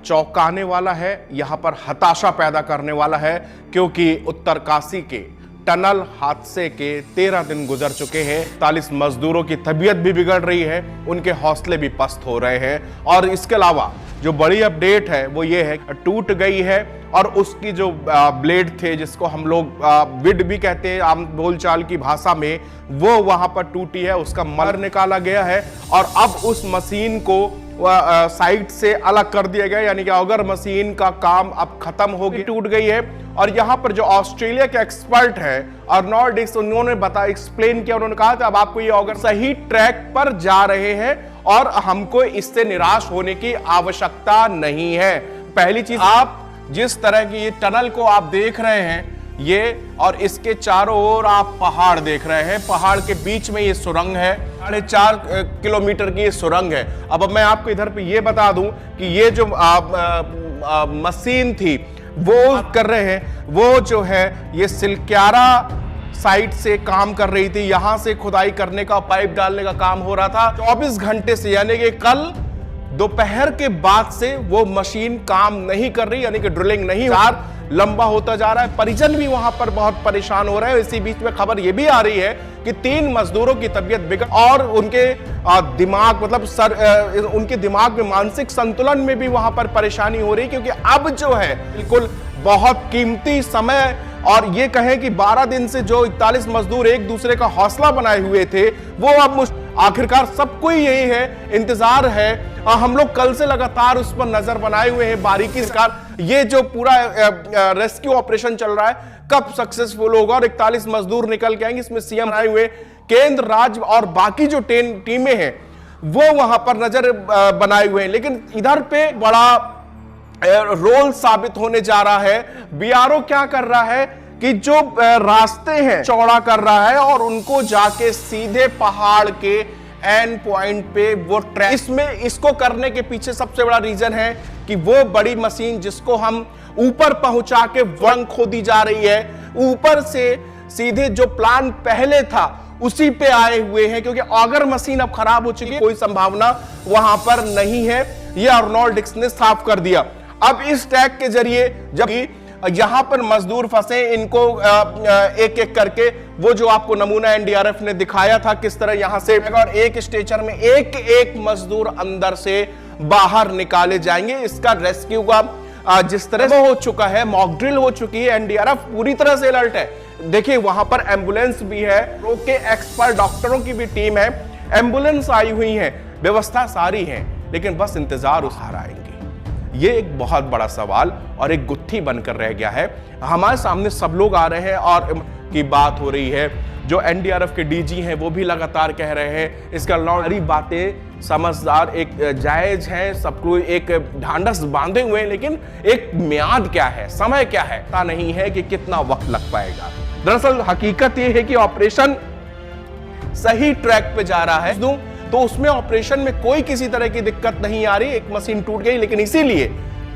चौंकाने वाला है, यहां पर हताशा पैदा करने वाला है, क्योंकि उत्तरकाशी के टनल हादसे के 13 दिन गुजर चुके हैं। 40 मजदूरों की तबीयत भी बिगड़ रही है, उनके हौसले भी पस्त हो रहे हैं। और इसके अलावा जो बड़ी अपडेट है वो ये है, टूट गई है और उसकी जो ब्लेड थे, जिसको हम लोग विड भी कहते हैं आम बोलचाल की भाषा में, वो वहां पर टूटी है, उसका मर निकाला गया है और अब उस मशीन को साइट से अलग कर दिया गया, यानी कि अगर मशीन का काम अब खत्म हो गई, टूट गई है। और यहां पर जो ऑस्ट्रेलिया के एक्सपर्ट है अर्नोल्ड डिक्स, उन्होंने एक्सप्लेन किया, उन्होंने कहा था अब आपको ये अगर सही ट्रैक पर जा रहे हैं और हमको इससे निराश होने की आवश्यकता नहीं है। पहली चीज, आप जिस तरह की ये टनल को आप देख रहे हैं ये, और इसके चारों ओर आप पहाड़ देख रहे हैं, पहाड़ के बीच में ये सुरंग है, 4.5 किलोमीटर की ये सुरंग है। अब मैं आपको इधर पे ये बता दूं कि ये जो मशीन थी वो कर रहे हैं, वो जो है ये सिलक्यारा साइट से काम कर रही थी, यहां से खुदाई करने का, पाइप डालने का काम हो रहा था। 24 घंटे से, यानी कि कल दोपहर के बाद से वो मशीन काम नहीं कर रही, यानी कि ड्रिलिंग नहीं, लंबा होता जा रहा है। परिजन भी वहां पर बहुत परेशान हो रहे हैं। इसी बीच में खबर यह भी आ रही है कि 3 मजदूरों की तबीयत बिगड़ और उनके दिमाग उनके दिमाग में मानसिक संतुलन में भी वहां पर परेशानी हो रही है, क्योंकि अब जो है बिल्कुल बहुत कीमती समय, और ये कहें कि 12 दिन से जो 41 मजदूर एक दूसरे का हौसला बनाए हुए थे, वो अब आखिरकार सबको यही है, इंतजार है। हम लोग कल से लगातार उस पर नजर बनाए हुए हैं बारीकी से। ये जो पूरा रेस्क्यू ऑपरेशन चल रहा है कब सक्सेसफुल होगा और 41 मजदूर निकल के आएंगे, इसमें सीएम आए हुए, केंद्र, राज्य और बाकी जो टीमें हैं वो वहां पर नजर बनाए हुए हैं। लेकिन इधर पे बड़ा रोल साबित होने जा रहा है। बीआरओ क्या कर रहा है कि जो रास्ते हैं चौड़ा कर रहा है और उनको जाके सीधे पहाड़ के एंड पॉइंट पे वो ट्रैक, इसमें इसको करने के पीछे सबसे बड़ा रीजन है कि वो बड़ी मशीन जिसको हम ऊपर पहुंचा के वंग खोदी जा रही है, ऊपर से सीधे जो प्लान पहले था उसी पे आए हुए हैं, क्योंकि अगर मशीन अब खराब हो चुकी है, कोई संभावना वहां पर नहीं है। ये अर्नोल्ड डिक्स ने साफ कर दिया। अब इस ट्रैक के जरिए जब यहां पर मजदूर फंसे, इनको एक एक करके, वो जो आपको नमूना एनडीआरएफ ने दिखाया था किस तरह यहां से, और एक स्ट्रेचर में एक एक मजदूर अंदर से बाहर निकाले जाएंगे। इसका रेस्क्यू का जिस तरह से हो चुका है, मॉक ड्रिल हो चुकी है, एनडीआरएफ पूरी तरह से अलर्ट है। देखिए वहां पर एम्बुलेंस भी है, रोग के एक्सपर्ट डॉक्टरों की भी टीम है, एम्बुलेंस आई हुई है, व्यवस्था सारी है, लेकिन बस इंतजार उसार आएंगे। ये एक बहुत बड़ा सवाल और एक गुत्थी बनकर रह गया है। हमारे सामने सब लोग आ रहे हैं और की बात हो रही है, जो एनडीआरएफ के डीजी हैं वो भी लगातार कह रहे हैं, इसका सारी बातें समझदार, एक जायज है, सबको एक ढांढस बांधे हुए हैं, लेकिन एक म्याद क्या है, समय क्या है, पता नहीं है कि कितना वक्त लग पाएगा। दरअसल हकीकत यह है कि ऑपरेशन सही ट्रैक पे जा रहा है, तो उसमें ऑपरेशन में कोई किसी तरह की दिक्कत नहीं आ रही। एक मशीन टूट गई, लेकिन इसीलिए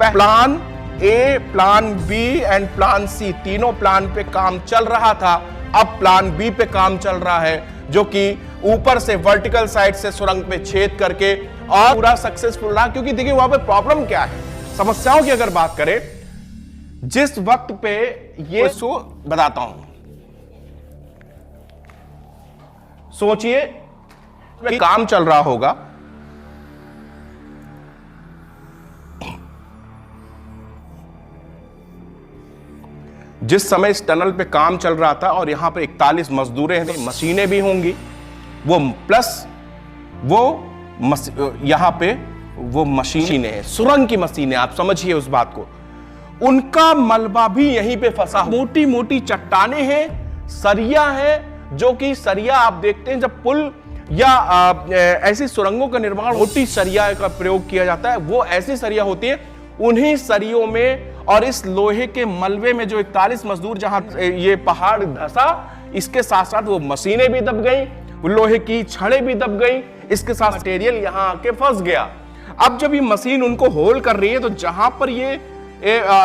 plan A, plan B and plan C, तीनों प्लान पे काम चल रहा था। अब प्लान बी पे काम चल रहा है, जो कि ऊपर से वर्टिकल साइड से सुरंग पे छेद करके, और पूरा सक्सेसफुल रहा। क्योंकि देखिए वहां पे प्रॉब्लम क्या है, समस्याओं की अगर बात करें, जिस वक्त पे ये बताता हूं, सोचिए काम चल रहा होगा, जिस समय इस टनल पे काम चल रहा था और यहां पे 41 मजदूरें हैं, मशीनें भी होंगी, वो प्लस वो यहां पे वो मशीनें हैं, सुरंग की मशीनें, आप समझिए उस बात को, उनका मलबा भी यहीं पे फंसा। मोटी मोटी चट्टाने हैं, सरिया है, जो कि सरिया आप देखते हैं जब पुल या ऐसी सुरंगों का निर्माण, मोटी सरिया का प्रयोग किया जाता है, वो ऐसी सरिया होती है, उन्हीं सरियों में और इस लोहे के मलबे में जो 41 मजदूर जहां ये पहाड़ धंसा, इसके साथ साथ वो मशीनें भी दब गई, लोहे की छड़ें भी दब गई, इसके साथ मटेरियल यहां आके फंस गया। अब जब ये मशीन उनको होल कर रही है, तो जहां पर ये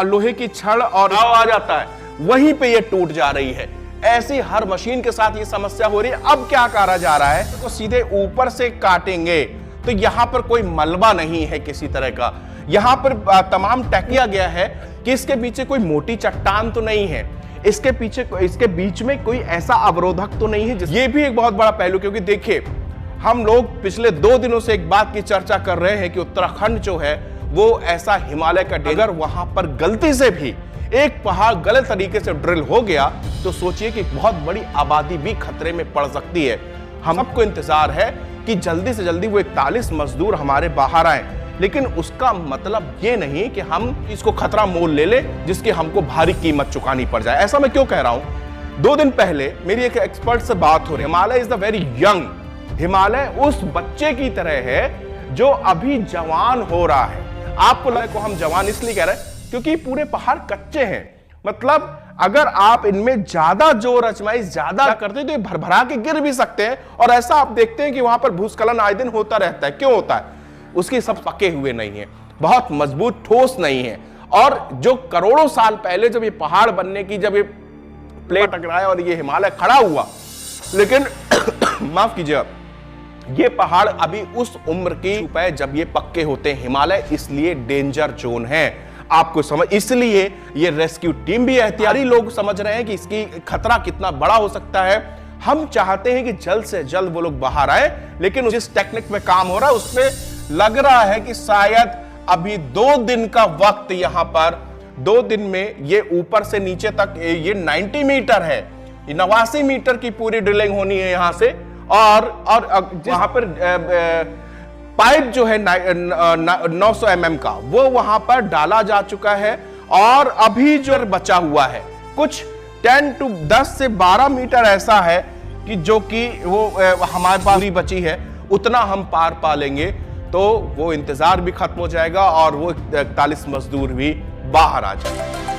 लोहे की छड़ और आ जाता है, वहीं पे ये टूट जा रही है। ऐसी हर मशीन के साथ ये समस्या हो रही है। अब क्या करा जा रहा है, तो सीधे ऊपर से काटेंगे, तो यहां पर कोई मलबा नहीं है किसी तरह का, यहां पर तमाम टैग किया गया है कि इसके पीछे कोई मोटी चट्टान तो नहीं है, इसके बीच में कोई ऐसा अवरोधक तो नहीं है। ये भी एक बहुत बड़ा पहलू, क्योंकि देखिए हम लोग पिछले 2 दिनों से एक बात की चर्चा कर रहे हैं कि उत्तराखंड जो है वो ऐसा हिमालय का अगर वहां पर गलती से भी एक पहाड़ गलत तरीके से ड्रिल हो गया तो सोचिए कि बहुत बड़ी आबादी भी खतरे में पड़ सकती है। हम सबको इंतजार है कि जल्दी से जल्दी वो 41 मजदूर हमारे बाहर आए, लेकिन उसका मतलब ये नहीं कि हम इसको खतरा मोल ले ले जिसकी हमको भारी कीमत चुकानी पड़ जाए। ऐसा मैं क्यों कह रहा हूं? 2 दिन पहले मेरी एक एक्सपर्ट से बात हो रही है। Himalaya is the very young, Himalaya उस बच्चे की तरह है जो अभी जवान हो रहा है। आपको लगे को हम जवान इसलिए कह रहे हैं क्योंकि पूरे पहाड़ कच्चे हैं, मतलब अगर आप इनमें ज्यादा जोर आजमाइश ज्यादा करते तो ये भरभरा के गिर भी सकते हैं। और ऐसा आप देखते हैं कि वहां पर भूस्खलन आए दिन होता रहता है। क्यों होता है? उसके सब पके हुए नहीं है, बहुत मजबूत ठोस नहीं है। और जो करोड़ों साल पहले जब ये पहाड़ बनने की जब ये प्लेट टकराया और ये हिमालय खड़ा हुआ, लेकिन माफ कीजिएगा, ये पहाड़ अभी उस उम्र की है जब ये पक्के होते हैं। हिमालय इसलिए डेंजर जोन है, आपको समझ, इसलिए ये रेस्क्यू टीम भी एहतियाती लोग समझ रहे हैं कि इसकी खतरा कितना बड़ा हो सकता है। हम चाहते हैं कि जल्द से जल्द वो लोग बाहर आए, लेकिन जिस टेक्निक में काम हो रहा है उसमें लग रहा है कि शायद अभी 2 दिन का वक्त, यहां पर 2 दिन में ये ऊपर से नीचे तक ये 90 मीटर है, 89 मीटर की पूरी ड्रिलिंग होनी है यहां से। और वहां पर पाइप जो है 900 mm का वो वहां पर डाला जा चुका है। और अभी जो बचा हुआ है कुछ 10 से 12 मीटर ऐसा है कि जो कि वो हमारे पास ही बची है, उतना हम पार पा लेंगे तो वो इंतजार भी खत्म हो जाएगा और वो 41 मजदूर भी बाहर आ जाएंगे।